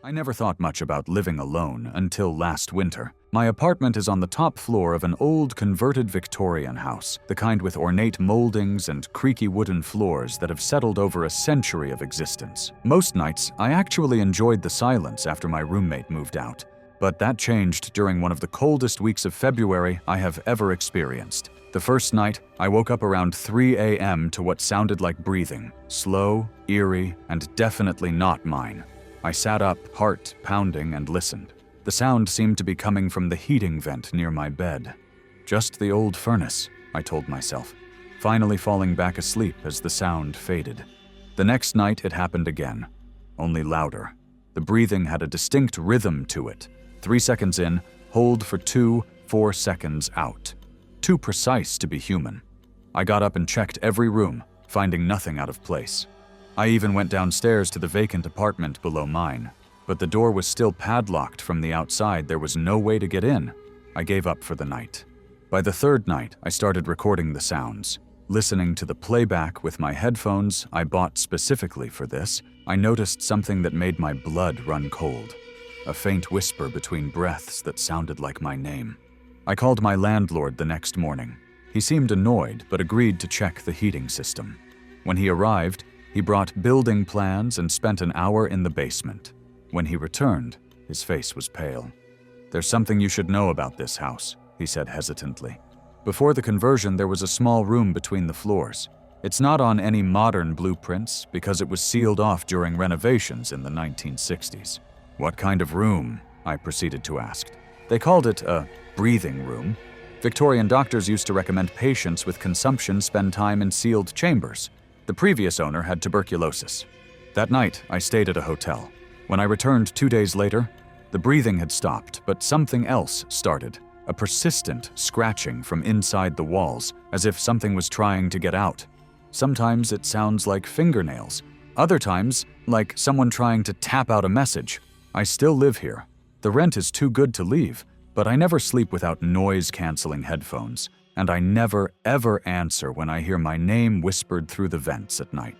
I never thought much about living alone until last winter. My apartment is on the top floor of an old converted Victorian house, the kind with ornate moldings and creaky wooden floors that have settled over a century of existence. Most nights, I actually enjoyed the silence after my roommate moved out. But that changed during one of the coldest weeks of February I have ever experienced. The first night, I woke up around 3 a.m. to what sounded like breathing. Slow, eerie, and definitely not mine. I sat up, heart pounding, and listened. The sound seemed to be coming from the heating vent near my bed. Just the old furnace, I told myself, finally falling back asleep as the sound faded. The next night it happened again, only louder. The breathing had a distinct rhythm to it. 3 seconds in, hold for 2, 4 seconds out. Too precise to be human. I got up and checked every room, finding nothing out of place. I even went downstairs to the vacant apartment below mine, but the door was still padlocked from the outside. There was no way to get in. I gave up for the night. By the third night, I started recording the sounds. Listening to the playback with my headphones I bought specifically for this, I noticed something that made my blood run cold. A faint whisper between breaths that sounded like my name. I called my landlord the next morning. He seemed annoyed, but agreed to check the heating system. When he arrived, he brought building plans and spent an hour in the basement. When he returned, his face was pale. "There's something you should know about this house," he said hesitantly. "Before the conversion, there was a small room between the floors. It's not on any modern blueprints because it was sealed off during renovations in the 1960s. "What kind of room?" I proceeded to ask. "They called it a breathing room. Victorian doctors used to recommend patients with consumption spend time in sealed chambers. The previous owner had tuberculosis. That night, I stayed at a hotel. When I returned 2 days later, the breathing had stopped, but something else started. A persistent scratching from inside the walls, as if something was trying to get out. Sometimes it sounds like fingernails. Other times, like someone trying to tap out a message. I still live here. The rent is too good to leave, but I never sleep without noise-canceling headphones. And I never, ever answer when I hear my name whispered through the vents at night."